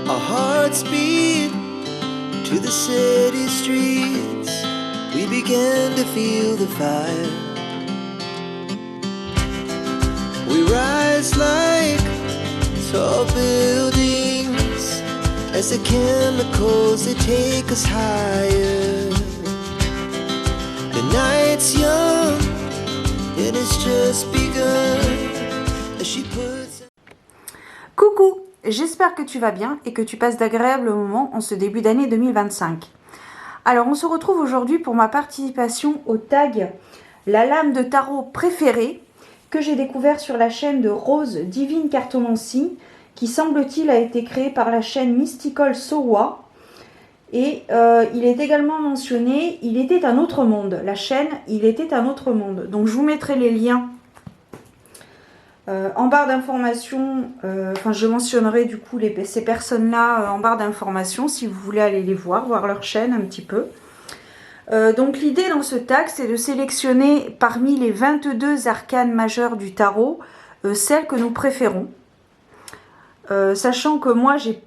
Our hearts beat to the city streets. We began to feel the fire. We rise like tall buildings as the chemicals, they take us higher. The night's young and it's just begun as she puts... Coucou, j'espère que tu vas bien et que tu passes d'agréables moments en ce début d'année 2025. Alors on se retrouve aujourd'hui pour ma participation au tag La lame de tarot préférée que j'ai découvert sur la chaîne de Rose Divine Cartomancie, qui semble-t-il a été créée par la chaîne Mystical Sowa. Et il est également mentionné, il était un autre monde, la chaîne Il était un autre monde. Donc je vous mettrai les liens en barre d'informations, je mentionnerai du coup ces personnes-là en barre d'informations si vous voulez aller les voir leur chaîne un petit peu. Donc l'idée dans ce tag, c'est de sélectionner parmi les 22 arcanes majeures du tarot, celles que nous préférons. Sachant que moi, j'ai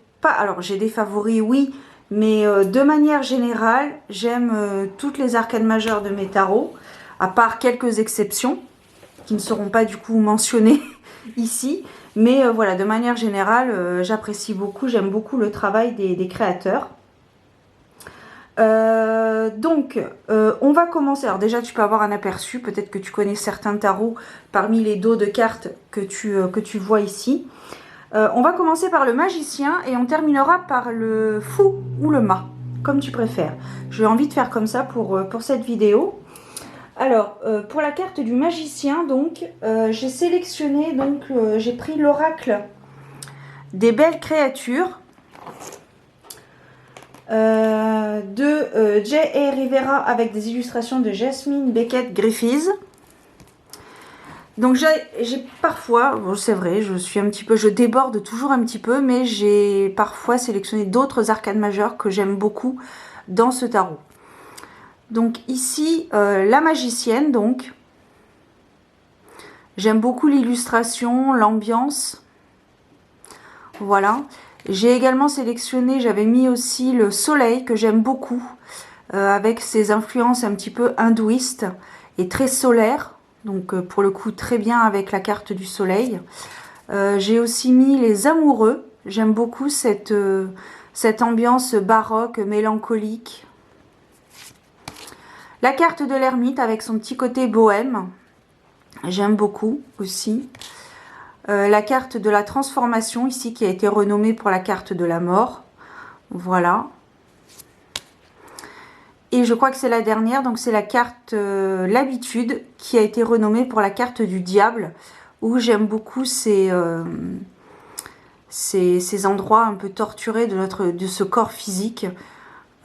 des favoris, oui, mais de manière générale, j'aime toutes les arcanes majeures de mes tarots, à part quelques exceptions, qui ne seront pas du coup mentionnées ici. Mais voilà, de manière générale, j'apprécie beaucoup, j'aime beaucoup le travail des créateurs. On va commencer. Alors déjà, tu peux avoir un aperçu, peut-être que tu connais certains tarots parmi les dos de cartes que tu vois ici. On va commencer par le magicien et on terminera par le fou ou le mât, comme tu préfères. J'ai envie de faire comme ça pour cette vidéo. Alors, pour la carte du magicien, donc, j'ai sélectionné, j'ai pris l'oracle des belles créatures de J.A. Rivera avec des illustrations de Jasmine Beckett Griffiths. Donc j'ai parfois, bon, c'est vrai, je déborde toujours un petit peu, mais j'ai parfois sélectionné d'autres arcanes majeures que j'aime beaucoup dans ce tarot. Donc ici, la magicienne, donc, j'aime beaucoup l'illustration, l'ambiance, voilà. J'ai également sélectionné, j'avais mis aussi le soleil que j'aime beaucoup, avec ses influences un petit peu hindouistes et très solaires. Donc pour le coup très bien avec la carte du soleil. J'ai aussi mis les amoureux. J'aime beaucoup cette ambiance baroque, mélancolique. La carte de l'ermite avec son petit côté bohème. J'aime beaucoup aussi. La carte de la transformation ici qui a été renommée pour la carte de la mort. Voilà. Et je crois que c'est la dernière, donc c'est la carte l'habitude qui a été renommée pour la carte du diable, où j'aime beaucoup ces endroits un peu torturés de ce corps physique.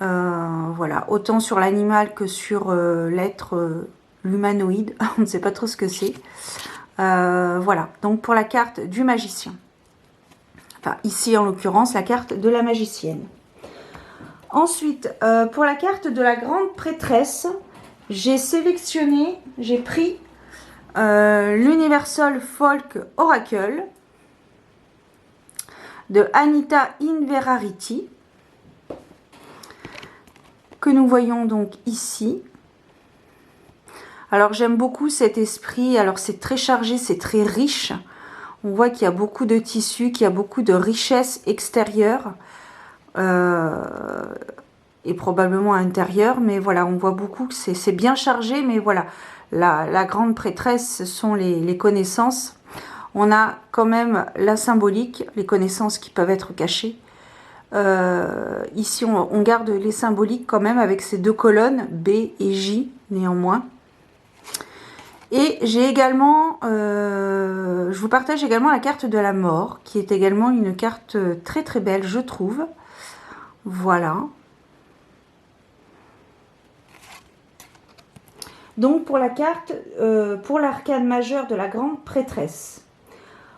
Voilà, autant sur l'animal que sur l'être l'humanoïde, on ne sait pas trop ce que c'est. Voilà, donc pour la carte du magicien. Enfin, ici en l'occurrence, la carte de la magicienne. Ensuite, pour la carte de la grande prêtresse, j'ai pris l'Universal Folk Oracle de Anita Inverarity, que nous voyons donc ici. Alors j'aime beaucoup cet esprit, alors c'est très chargé, c'est très riche. On voit qu'il y a beaucoup de tissus, qu'il y a beaucoup de richesse extérieure. Et probablement à l'intérieur, mais voilà, on voit beaucoup que c'est bien chargé, mais voilà, la grande prêtresse, ce sont les connaissances. On a quand même la symbolique, les connaissances qui peuvent être cachées. Ici, on garde les symboliques quand même avec ces deux colonnes, B et J, néanmoins. Et j'ai également, je vous partage également la carte de la mort, qui est également une carte très très belle, je trouve. Voilà. Donc pour la carte, pour l'arcane majeure de la grande prêtresse.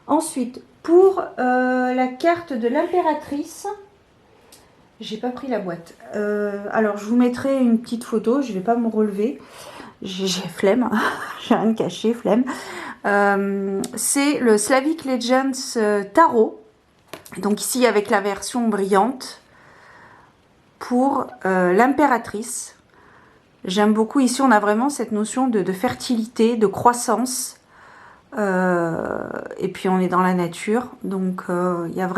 Ensuite, pour la carte de l'impératrice, j'ai pas pris la boîte. Alors je vous mettrai une petite photo, je vais pas me relever. J'ai flemme, j'ai rien caché, flemme. C'est le Slavic Legends Tarot. Donc ici avec la version brillante pour l'impératrice. J'aime beaucoup, ici on a vraiment cette notion de fertilité, de croissance. Et puis on est dans la nature. Donc il y a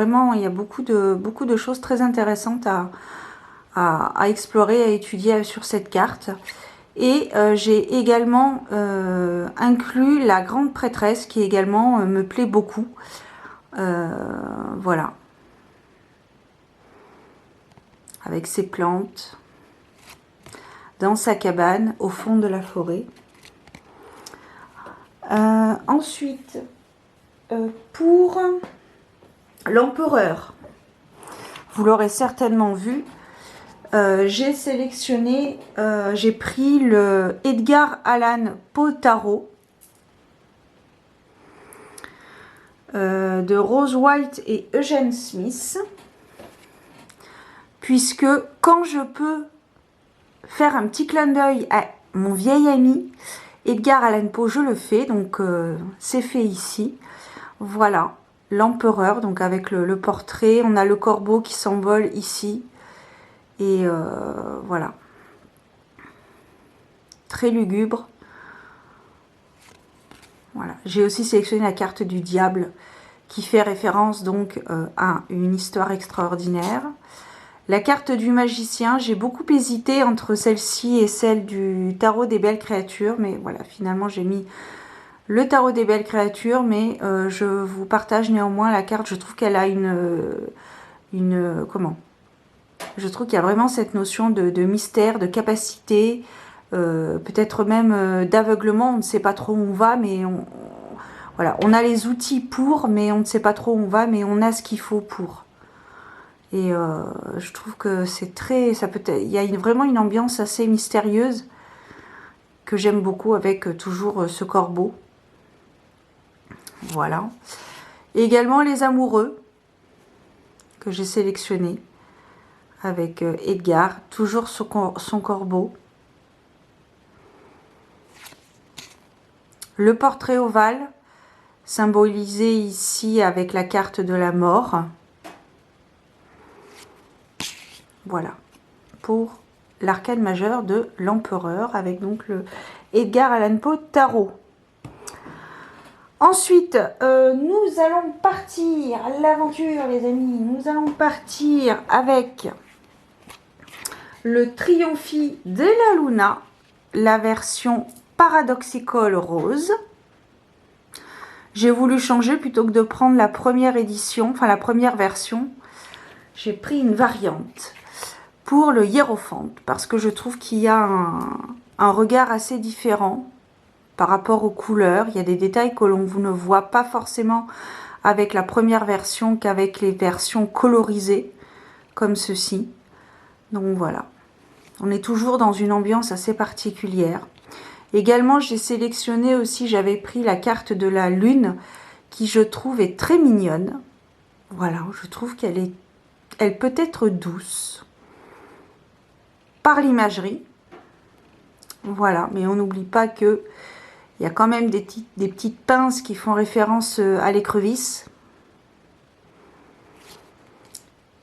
beaucoup de choses très intéressantes à explorer, à étudier sur cette carte. Et j'ai également inclus la grande prêtresse qui également me plaît beaucoup. Voilà. Avec ses plantes dans sa cabane au fond de la forêt. Ensuite, pour l'empereur, vous l'aurez certainement vu, j'ai sélectionné, j'ai pris le Edgar Allan Poe Tarot de Rose White et Eugene Smith, puisque quand je peux faire un petit clin d'œil à mon vieil ami Edgar Allan Poe, je le fais, donc c'est fait ici. Voilà, l'empereur, donc avec le portrait, on a le corbeau qui s'envole ici. Et voilà, très lugubre. Voilà, j'ai aussi sélectionné la carte du diable qui fait référence donc à une histoire extraordinaire. La carte du magicien, j'ai beaucoup hésité entre celle-ci et celle du tarot des belles créatures, mais voilà, finalement j'ai mis le tarot des belles créatures, mais je vous partage néanmoins la carte. Je trouve qu'elle a je trouve qu'il y a vraiment cette notion de mystère, de capacité, peut-être même d'aveuglement. On ne sait pas trop où on va, mais voilà, on a les outils pour, mais on ne sait pas trop où on va, mais on a ce qu'il faut pour. Et je trouve que c'est très, il y a vraiment une ambiance assez mystérieuse que j'aime beaucoup avec toujours ce corbeau. Voilà. Et également les amoureux que j'ai sélectionnés avec Edgar, toujours son corbeau. Le portrait ovale, symbolisé ici avec la carte de la mort. Voilà, pour l'arcane majeur de l'empereur, avec donc le Edgar Allan Poe Tarot. Ensuite, nous allons partir à l'aventure, les amis. Nous allons partir avec le Triomphi de la Luna, la version Paradoxical Rose. J'ai voulu changer plutôt que de prendre la première édition, enfin la première version. J'ai pris une variante pour le hiérophante parce que je trouve qu'il y a un regard assez différent par rapport aux couleurs. Il y a des détails que l'on ne voit pas forcément avec la première version qu'avec les versions colorisées comme ceci. Donc voilà, on est toujours dans une ambiance assez particulière. Également, j'ai sélectionné aussi, j'avais pris la carte de la lune qui je trouve est très mignonne. Voilà, je trouve elle peut être douce par l'imagerie. Voilà, mais on n'oublie pas que il y a quand même des petites pinces qui font référence à l'écrevisse.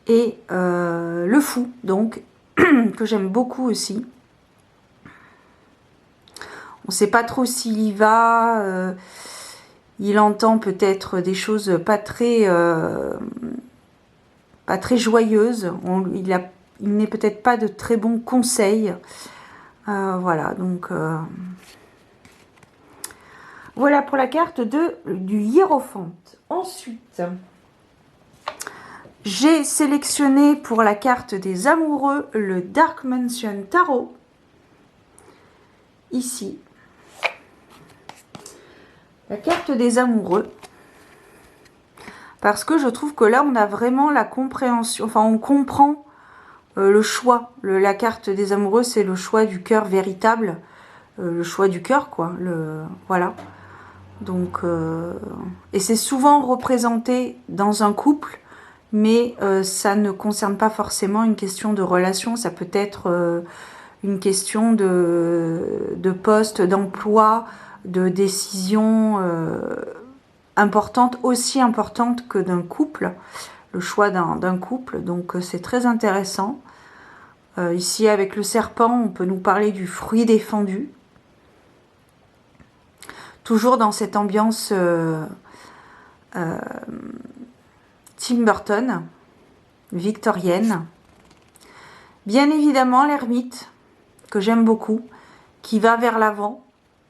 Et le fou, donc, que j'aime beaucoup aussi. On ne sait pas trop s'il y va. Il entend peut-être des choses pas très joyeuses. Il n'est peut-être pas de très bons conseils. Voilà, donc... voilà pour la carte du hiérophante. Ensuite, j'ai sélectionné pour la carte des amoureux le Dark Mansion Tarot. Ici. La carte des amoureux. Parce que je trouve que là, on a vraiment la compréhension. Enfin, on comprend le choix. La carte des amoureux, c'est le choix du cœur véritable. Le choix du cœur, quoi. Voilà. Donc, et c'est souvent représenté dans un couple, mais ça ne concerne pas forcément une question de relation. Ça peut être une question de poste, d'emploi, de décision importante, aussi importante que d'un couple. le choix d'un couple. Donc c'est très intéressant. Ici avec le serpent, on peut nous parler du fruit défendu. Toujours dans cette ambiance Tim Burton, victorienne. Bien évidemment l'ermite, que j'aime beaucoup, qui va vers l'avant,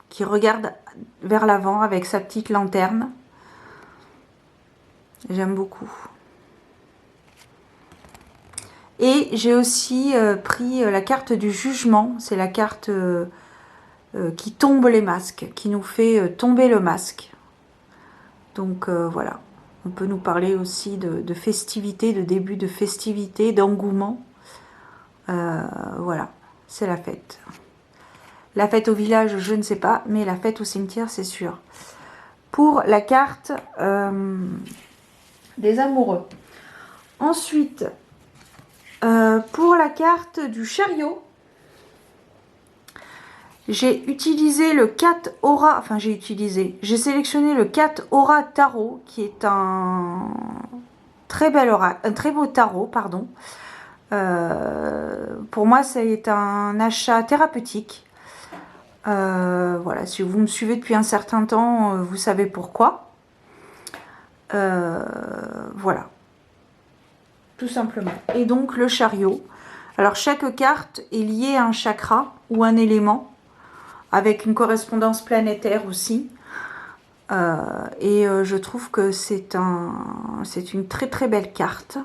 qui regarde vers l'avant avec sa petite lanterne. J'aime beaucoup. Et j'ai aussi pris la carte du jugement. C'est la carte qui tombe les masques, qui nous fait tomber le masque. Donc voilà. On peut nous parler aussi de festivités, de début de festivités, d'engouement. Voilà, c'est la fête. La fête au village, je ne sais pas, mais la fête au cimetière, c'est sûr. Pour la carte des amoureux. Ensuite, pour la carte du chariot, j'ai utilisé le 4 Aura, enfin j'ai sélectionné le 4 Aura Tarot, qui est un très beau tarot, pardon. Pour moi, c'est un achat thérapeutique. Voilà, si vous me suivez depuis un certain temps, vous savez pourquoi. Voilà. Tout simplement. Et donc le chariot. Alors chaque carte est liée à un chakra ou un élément, avec une correspondance planétaire aussi. Je trouve que c'est une très très belle carte.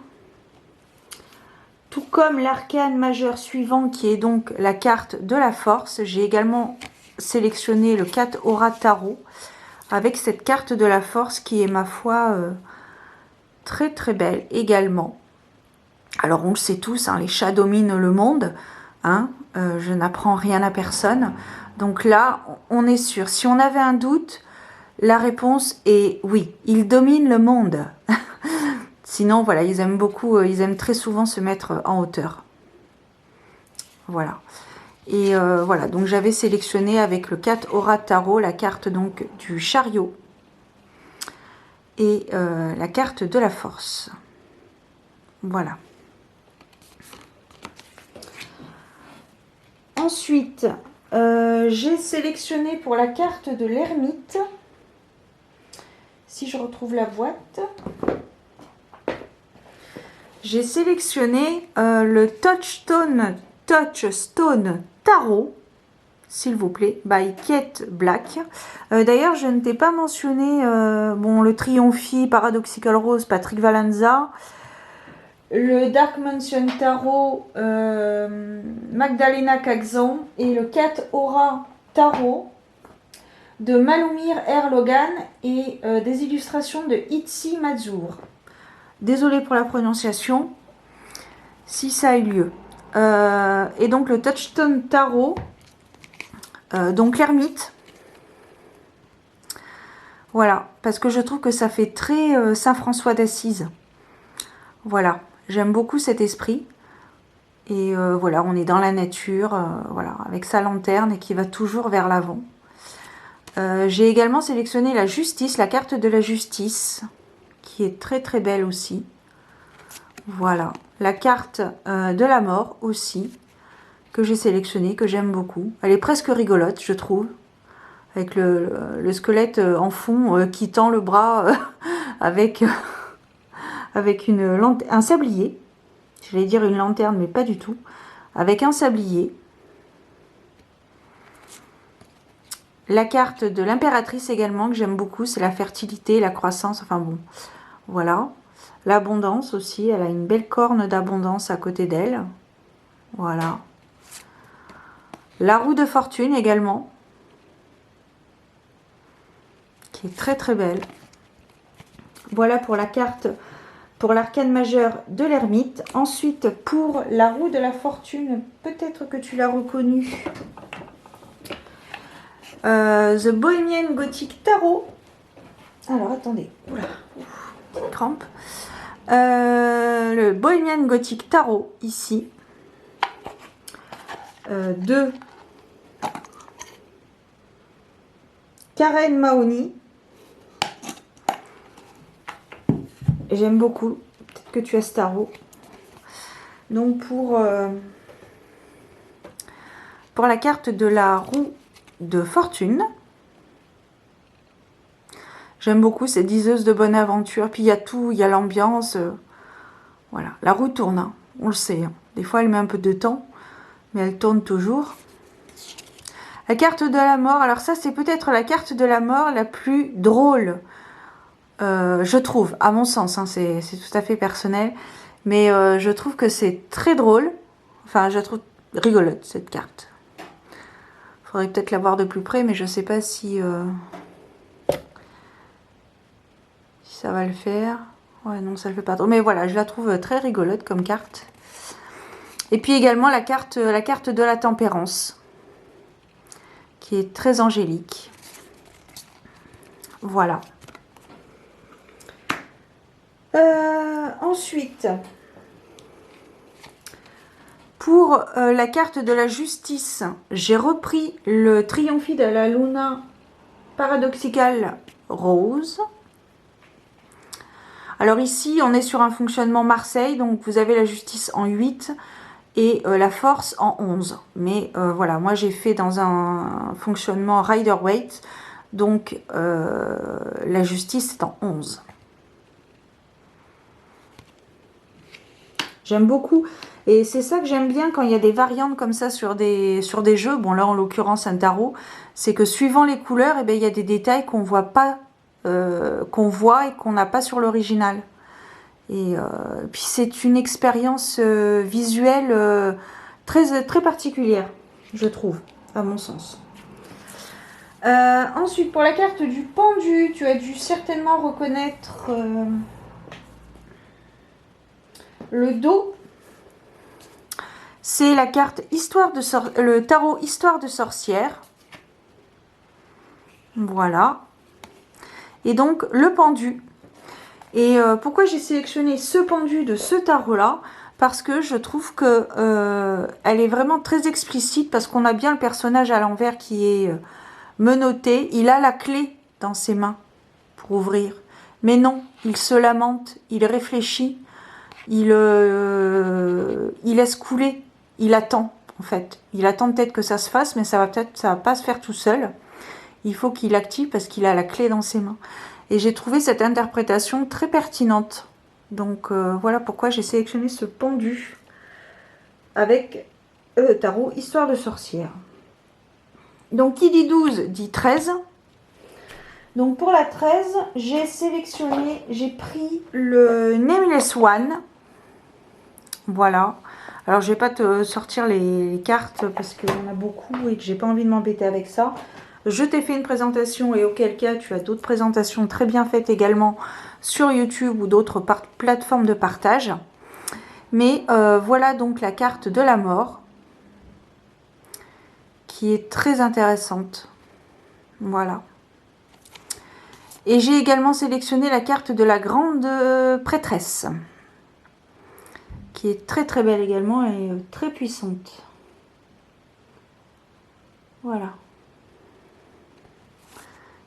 Tout comme l'arcane majeur suivant, qui est donc la carte de la force, j'ai également sélectionné le 4 Aura Tarot, avec cette carte de la force qui est, ma foi, très très belle également. Alors on le sait tous, hein, les chats dominent le monde, hein, je n'apprends rien à personne. Donc là, on est sûr. Si on avait un doute, la réponse est oui, ils dominent le monde. Sinon, voilà, ils aiment beaucoup, ils aiment très souvent se mettre en hauteur. Voilà. Et voilà, donc j'avais sélectionné avec le 4 Aura Tarot, la carte donc du chariot et la carte de la force. Voilà. Ensuite, j'ai sélectionné pour la carte de l'ermite, si je retrouve la boîte, j'ai sélectionné le Touchstone Tarot, s'il vous plaît, by Kate Black. D'ailleurs, je ne t'ai pas mentionné bon, le Triomphi, Paradoxical Rose, Patrick Valenza, le Dark Mansion Tarot, Magdalena Kaxon, et le 4 Aura Tarot de Malumir R. Logan, et des illustrations de Itzi Mazur. Désolée pour la prononciation, si ça a eu lieu. Et donc le Touchstone Tarot, donc l'ermite. Voilà, parce que je trouve que ça fait très Saint François d'Assise. Voilà. J'aime beaucoup cet esprit. Et voilà, on est dans la nature, voilà, avec sa lanterne et qui va toujours vers l'avant. J'ai également sélectionné la justice, la carte de la justice, qui est très très belle aussi. Voilà. La carte de la mort aussi, que j'ai sélectionnée, que j'aime beaucoup. Elle est presque rigolote, je trouve. Avec le squelette en fond qui tend le bras avec... avec un sablier, j'allais dire une lanterne, mais pas du tout, avec un sablier. La carte de l'impératrice également, que j'aime beaucoup, c'est la fertilité, la croissance, enfin bon, voilà. L'abondance aussi, elle a une belle corne d'abondance à côté d'elle, voilà. La roue de fortune également, qui est très très belle. Voilà pour la carte... pour l'arcane majeur de l'ermite. Ensuite, pour la roue de la fortune, peut-être que tu l'as reconnu, The Bohemian Gothic Tarot. Alors, attendez. Oula, petite crampe. Le Bohemian Gothic Tarot, ici. De Karen Mahoney. J'aime beaucoup. Peut-être que tu as ce tarot. Donc pour la carte de la roue de fortune, j'aime beaucoup cette diseuse de bonne aventure. Puis il y a tout, il y a l'ambiance. Voilà, la roue tourne, hein, on le sait. Hein. Des fois, elle met un peu de temps, mais elle tourne toujours. La carte de la mort. Alors ça, c'est peut-être la carte de la mort la plus drôle, je trouve, à mon sens. Hein, c'est tout à fait personnel. Mais je trouve que c'est très drôle. Enfin, je trouve rigolote, cette carte. Faudrait peut-être la voir de plus près, mais je sais pas si ça va le faire. Ouais, non, ça le fait pas trop. Mais voilà, je la trouve très rigolote comme carte. Et puis également la carte de la tempérance, qui est très angélique. Voilà. Ensuite, pour la carte de la justice, j'ai repris le Triomphe de la Luna Paradoxical Rose. Alors ici, on est sur un fonctionnement Marseille, donc vous avez la justice en 8 et la force en 11. Mais voilà, moi j'ai fait dans un fonctionnement Rider-Waite, donc la justice est en 11. J'aime beaucoup, et c'est ça que j'aime bien quand il y a des variantes comme ça sur des jeux. Bon là en l'occurrence un tarot, c'est que suivant les couleurs, eh bien, il y a des détails qu'on voit pas, qu'on voit et qu'on n'a pas sur l'original. Et puis c'est une expérience visuelle très particulière, je trouve, à mon sens. Ensuite, pour la carte du pendu, tu as dû certainement reconnaître le dos. C'est la carte le tarot Histoire de sorcière. Voilà. Et donc le pendu. Et pourquoi j'ai sélectionné ce pendu de ce tarot-là? Parce que je trouve que elle est vraiment très explicite, parce qu'on a bien le personnage à l'envers qui est menotté. Il a la clé dans ses mains pour ouvrir. Mais non, il se lamente, il réfléchit, il laisse couler, il attend en fait. Il attend peut-être que ça se fasse, mais ça va pas se faire tout seul. Il faut qu'il active parce qu'il a la clé dans ses mains. Et j'ai trouvé cette interprétation très pertinente. Donc voilà pourquoi j'ai sélectionné ce pendu avec le tarot Histoire de sorcière. Donc qui dit 12 dit 13. Donc pour la 13, j'ai pris le Nameless One. Voilà. Alors je vais pas te sortir les cartes parce qu'il y en a beaucoup et que j'ai pas envie de m'embêter avec ça. Je t'ai fait une présentation et auquel cas tu as d'autres présentations très bien faites également sur YouTube ou d'autres plateformes de partage. Mais voilà donc la carte de la mort qui est très intéressante. Voilà. Et j'ai également sélectionné la carte de la grande prêtresse, qui est très très belle également et très puissante. Voilà.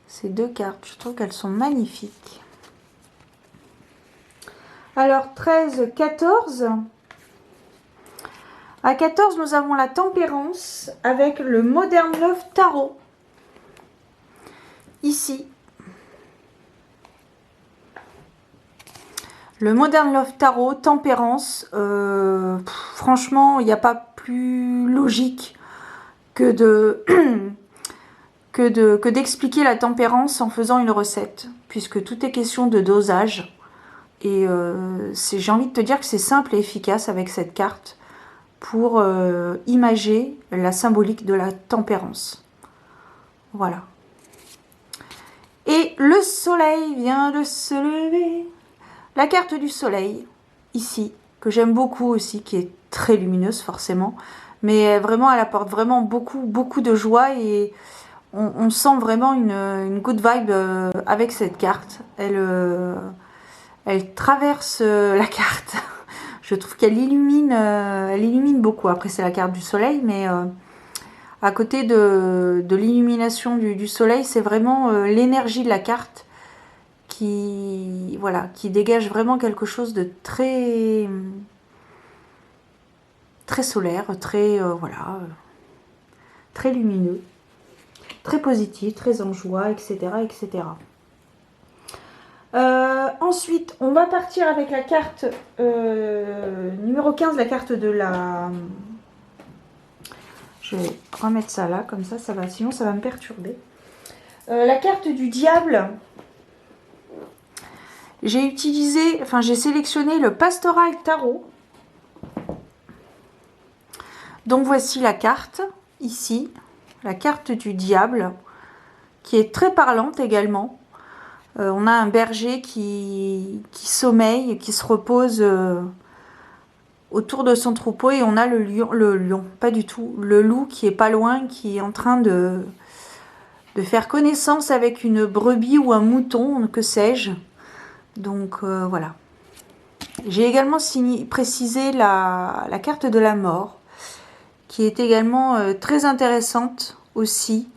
Ces deux cartes, je trouve qu'elles sont magnifiques. Alors 13, 14. À 14, nous avons la tempérance avec le Modern Love Tarot. Ici. Le Modern Love Tarot, tempérance. Franchement, il n'y a pas plus logique que d'expliquer la tempérance en faisant une recette, puisque tout est question de dosage. Et j'ai envie de te dire que c'est simple et efficace avec cette carte pour imager la symbolique de la tempérance. Voilà. Et le soleil vient de se lever. La carte du soleil, ici, que j'aime beaucoup aussi, qui est très lumineuse forcément, mais vraiment elle apporte vraiment beaucoup de joie et on sent vraiment une good vibe avec cette carte. Elle traverse la carte. Je trouve qu'elle illumine beaucoup. Après c'est la carte du soleil, mais à côté de l'illumination du soleil, c'est vraiment l'énergie de la carte voilà, qui dégage vraiment quelque chose de très solaire, très voilà, très lumineux, très positif, très en joie, etc., etc. Ensuite, on va partir avec la carte numéro 15, la carte de la... Je vais remettre ça là, comme ça, ça va, sinon ça va me perturber. La carte du diable, j'ai sélectionné le Pastoral Tarot. Donc voici la carte, ici, la carte du diable, qui est très parlante également. On a un berger qui sommeille, qui se repose autour de son troupeau, et on a le lion, pas du tout, le loup qui est pas loin, qui est en train de faire connaissance avec une brebis ou un mouton, que sais-je. Donc voilà. J'ai également précisé la carte de la mort, qui est également très intéressante aussi.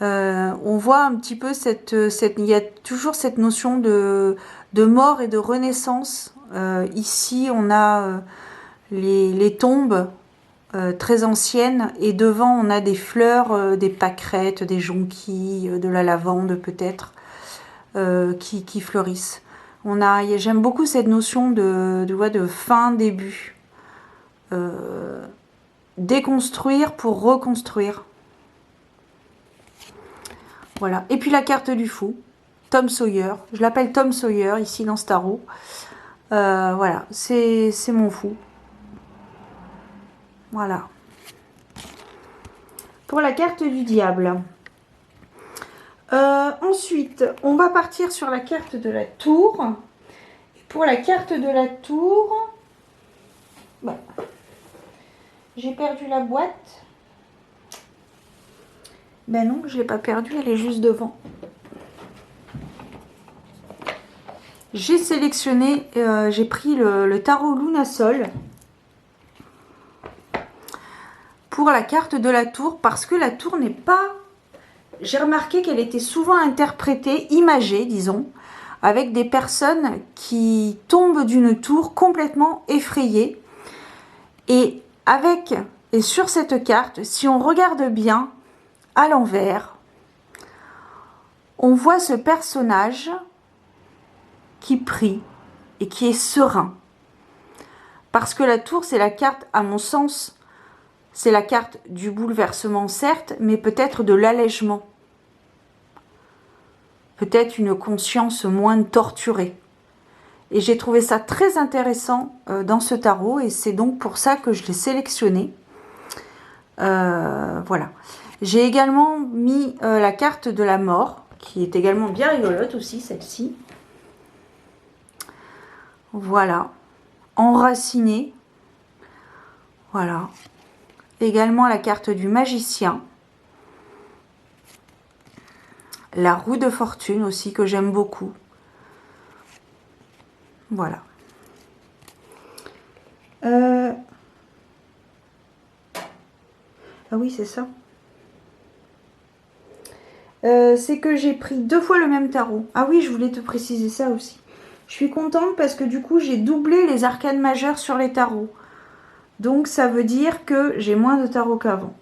On voit un petit peu il y a toujours cette notion de mort et de renaissance. Ici, on a les tombes très anciennes, et devant, on a des fleurs, des pâquerettes, des jonquilles, de la lavande peut-être, qui fleurissent. J'aime beaucoup cette notion de fin, début. Déconstruire pour reconstruire. Voilà. Et puis la carte du fou, Tom Sawyer. Je l'appelle Tom Sawyer ici dans ce tarot. Voilà, c'est mon fou. Voilà. Pour la carte du diable. Ensuite, on va partir sur la carte de la tour. Pour la carte de la tour, bon, j'ai perdu la boîte. Ben non, je ne l'ai pas perdue, elle est juste devant. J'ai sélectionné, j'ai pris le tarot Lunasol pour la carte de la tour, parce que la tour n'est pas... J'ai remarqué qu'elle était souvent interprétée, imagée, disons, avec des personnes qui tombent d'une tour complètement effrayées. Et sur cette carte, si on regarde bien, à l'envers, on voit ce personnage qui prie et qui est serein. Parce que la tour, c'est la carte, à mon sens, c'est la carte du bouleversement, certes, mais peut-être de l'allègement. Peut-être une conscience moins torturée. Et j'ai trouvé ça très intéressant dans ce tarot, et c'est donc pour ça que je l'ai sélectionné. Voilà. J'ai également mis la carte de la mort, qui est également bien rigolote aussi, celle-ci. Voilà. Enracinée. Voilà. Également la carte du magicien. La roue de fortune aussi, que j'aime beaucoup. Voilà. Ah oui, c'est ça. C'est que j'ai pris 2 fois le même tarot. Ah oui, je voulais te préciser ça aussi. Je suis contente parce que du coup, j'ai doublé les arcanes majeures sur les tarots. Donc, ça veut dire que j'ai moins de tarots qu'avant.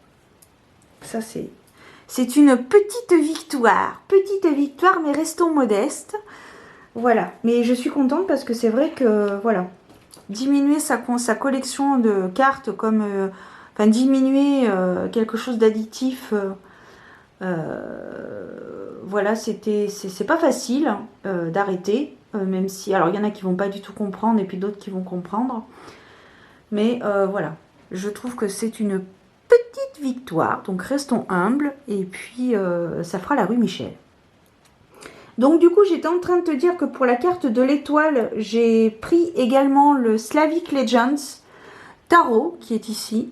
Ça, c'est une petite victoire. Petite victoire, mais restons modestes. Voilà. Mais je suis contente parce que c'est vrai que, voilà, diminuer sa collection de cartes comme... enfin, diminuer quelque chose d'addictif... voilà, c'est pas facile d'arrêter, même si, alors il y en a qui vont pas du tout comprendre et puis d'autres qui vont comprendre, mais voilà, je trouve que c'est une petite victoire, donc restons humbles, et puis ça fera la rue Michel. Donc du coup, j'étais en train de te dire que pour la carte de l'étoile, j'ai pris également le Slavic Legends Tarot qui est ici.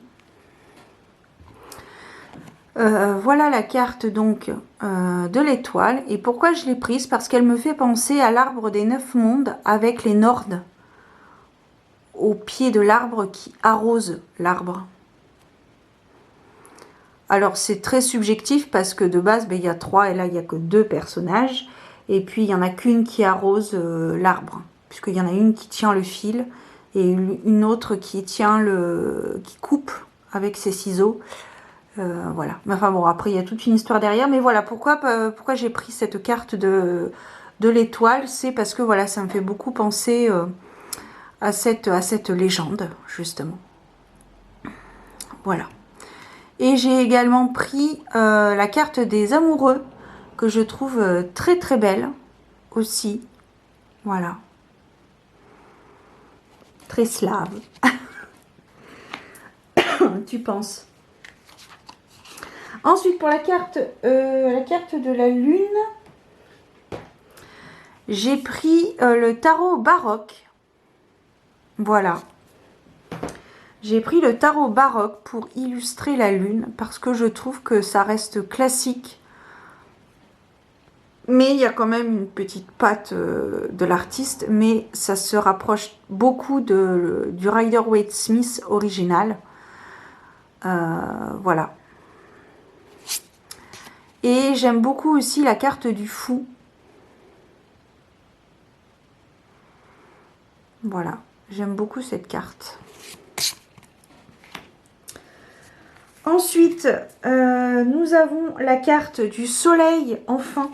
Voilà la carte donc de l'étoile. Et pourquoi je l'ai prise? Parce qu'elle me fait penser à l'arbre des 9 mondes avec les Nordes au pied de l'arbre qui arrose l'arbre. Alors c'est très subjectif parce que de base, ben, il y a 3 et là il n'y a que 2 personnages. Et puis il y en a qu'une qui arrose l'arbre, puisqu'il y en a une qui tient le fil et une autre qui qui coupe avec ses ciseaux. Voilà. Enfin bon, après il y a toute une histoire derrière, mais voilà pourquoi j'ai pris cette carte de l'étoile, c'est parce que voilà, ça me fait beaucoup penser à cette légende justement. Voilà. Et j'ai également pris la carte des amoureux, que je trouve très très belle aussi. Voilà. Très slave. Tu penses. Ensuite, pour la carte de la lune, j'ai pris le tarot baroque. Voilà. J'ai pris le tarot baroque pour illustrer la lune, parce que je trouve que ça reste classique. Mais il y a quand même une petite patte de l'artiste, mais ça se rapproche beaucoup du Rider-Waite-Smith original. Voilà. Et j'aime beaucoup aussi la carte du fou. Voilà, j'aime beaucoup cette carte. Ensuite, nous avons la carte du soleil, enfin.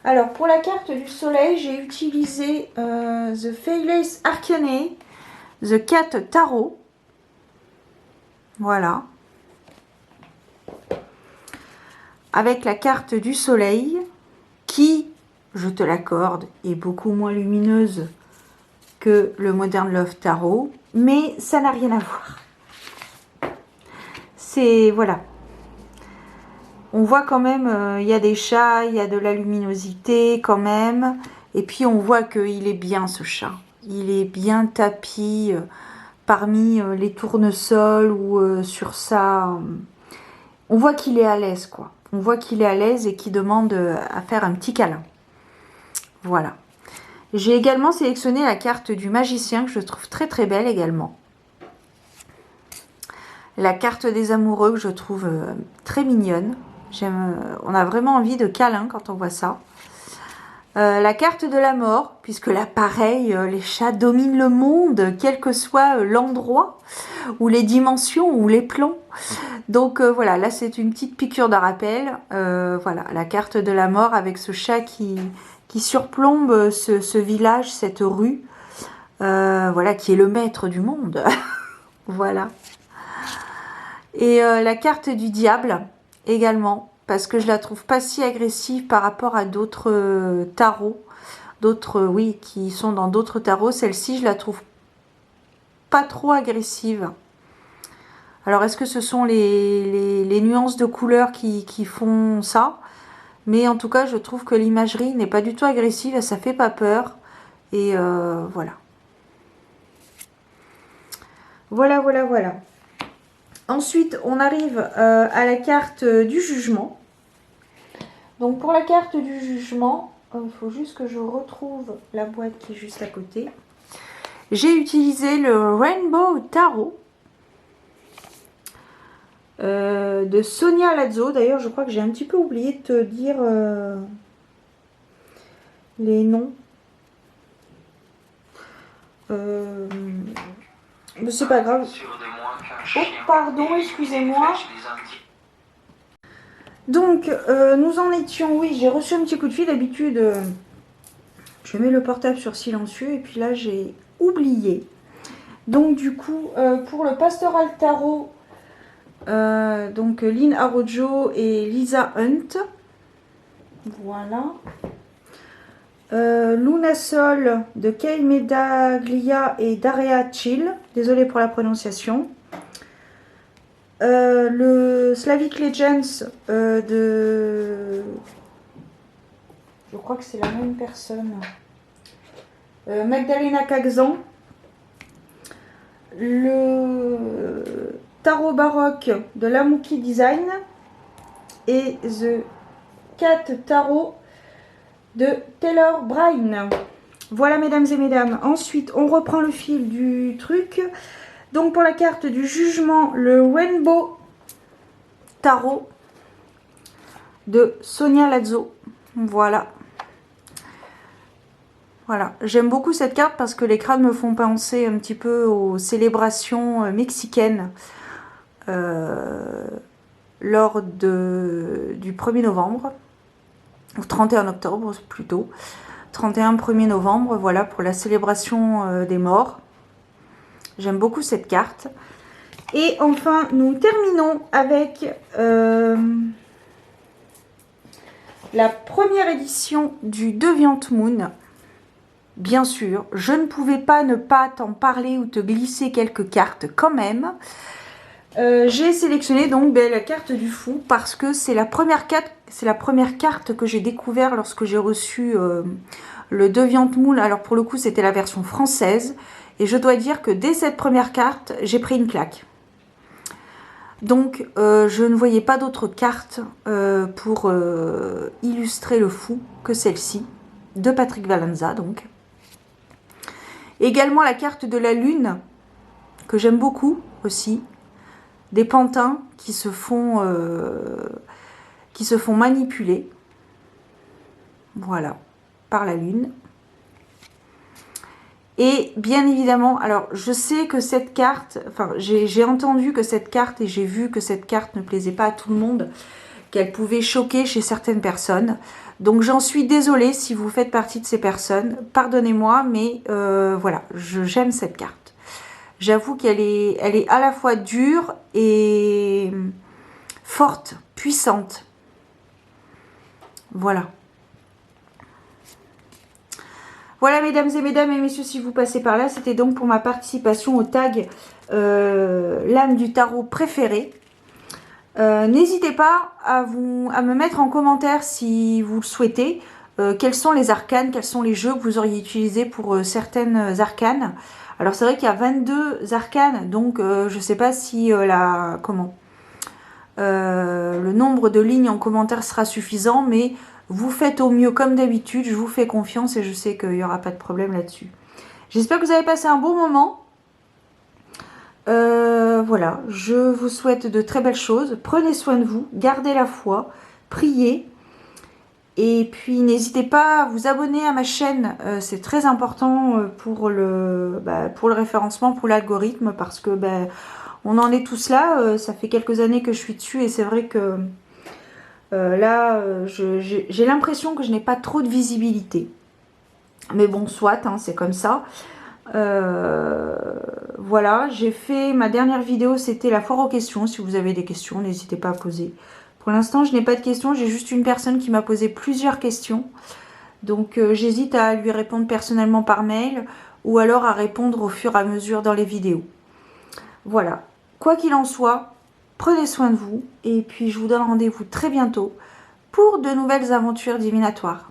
Alors, pour la carte du soleil, j'ai utilisé The Faithless Arcane, The Cat Tarot. Voilà. Avec la carte du soleil, qui, je te l'accorde, est beaucoup moins lumineuse que le Modern Love Tarot, mais ça n'a rien à voir. C'est, voilà. On voit quand même, il y a des chats, il y a de la luminosité quand même. Et puis on voit qu'il est bien ce chat. Il est bien tapi parmi les tournesols ou sur ça. On voit qu'il est à l'aise quoi. On voit qu'il est à l'aise et qu'il demande à faire un petit câlin. Voilà. J'ai également sélectionné la carte du magicien que je trouve très très belle également. La carte des amoureux que je trouve très mignonne. On a vraiment envie de câlin quand on voit ça. La carte de la mort, puisque là pareil, les chats dominent le monde, quel que soit l'endroit, ou les dimensions, ou les plans. Donc voilà, là c'est une petite piqûre de rappel. Voilà, la carte de la mort avec ce chat qui surplombe ce village, cette rue. Voilà, qui est le maître du monde. Voilà. Et la carte du diable également, parce que je la trouve pas si agressive par rapport à d'autres tarots, oui, qui sont dans d'autres tarots. Celle-ci, je la trouve pas trop agressive. Alors, est-ce que ce sont les nuances de couleurs qui font ça? Mais en tout cas, je trouve que l'imagerie n'est pas du tout agressive, ça fait pas peur. Et voilà. Voilà. Ensuite, on arrive à la carte du jugement. Donc, pour la carte du jugement, il faut juste que je retrouve la boîte qui est juste à côté. J'ai utilisé le Rainbow Tarot de Sonia Lazzo. D'ailleurs, je crois que j'ai un petit peu oublié de te dire les noms. Mais c'est pas grave. Oh, pardon, excusez-moi. Donc, nous en étions... Oui, j'ai reçu un petit coup de fil. D'habitude, je mets le portable sur silencieux. Et puis là, j'ai oublié. Donc, du coup, pour le Pastoral Tarot, donc Lynn Arojo et Lisa Hunt. Voilà. Luna Sol de Kay Medaglia et Daria Chill. Désolée pour la prononciation. Le Slavic Legends de... Je crois que c'est la même personne. Magdalena Kagzan. Le Tarot Baroque de Lamouki Design. Et The Cat Tarot de Taylor Bryan. Voilà mesdames et mesdames. Ensuite, on reprend le fil du truc. Donc pour la carte du jugement, le Rainbow Tarot de Sonia Lazzo. Voilà. Voilà, j'aime beaucoup cette carte parce que les crânes me font penser un petit peu aux célébrations mexicaines lors du 1er novembre, ou 31 octobre plutôt, 31 1er novembre, voilà, pour la célébration des morts. J'aime beaucoup cette carte. Et enfin, nous terminons avec la première édition du Deviant Moon. Bien sûr, je ne pouvais pas ne pas t'en parler ou te glisser quelques cartes quand même. J'ai sélectionné donc la carte du fou parce que c'est la première carte que j'ai découvert lorsque j'ai reçu le Deviant Moon. Alors pour le coup, c'était la version française. Et je dois dire que dès cette première carte, j'ai pris une claque. Donc, je ne voyais pas d'autres cartes pour illustrer le fou que celle-ci, de Patrick Valenza, donc. Également la carte de la lune, que j'aime beaucoup aussi. Des pantins qui se font manipuler. Voilà, par la lune. Et bien évidemment, alors je sais que cette carte, enfin j'ai entendu que cette carte et j'ai vu que cette carte ne plaisait pas à tout le monde, qu'elle pouvait choquer chez certaines personnes. Donc j'en suis désolée si vous faites partie de ces personnes, pardonnez-moi, mais voilà, j'aime cette carte. J'avoue qu'elle est à la fois dure et forte, puissante. Voilà. Voilà mesdames et messieurs, si vous passez par là, c'était donc pour ma participation au tag l'âme du tarot préférée. N'hésitez pas à me mettre en commentaire si vous le souhaitez, quels sont les arcanes, quels sont les jeux que vous auriez utilisés pour certaines arcanes. Alors c'est vrai qu'il y a 22 arcanes, donc je ne sais pas si le nombre de lignes en commentaire sera suffisant, mais vous faites au mieux comme d'habitude, je vous fais confiance et je sais qu'il n'y aura pas de problème là-dessus. J'espère que vous avez passé un bon moment. Voilà, je vous souhaite de très belles choses. Prenez soin de vous, gardez la foi, priez. Et puis n'hésitez pas à vous abonner à ma chaîne, c'est très important pour le référencement, pour l'algorithme, parce que on en est tous là. Ça fait quelques années que je suis dessus et c'est vrai que là, j'ai l'impression que je n'ai pas trop de visibilité. Mais bon, soit, hein, c'est comme ça. Voilà, j'ai fait ma dernière vidéo, c'était la foire aux questions. Si vous avez des questions, n'hésitez pas à poser. Pour l'instant, je n'ai pas de questions, j'ai juste une personne qui m'a posé plusieurs questions. Donc, j'hésite à lui répondre personnellement par mail ou alors à répondre au fur et à mesure dans les vidéos. Voilà, quoi qu'il en soit, prenez soin de vous et puis je vous donne rendez-vous très bientôt pour de nouvelles aventures divinatoires.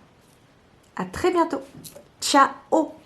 À très bientôt. Ciao!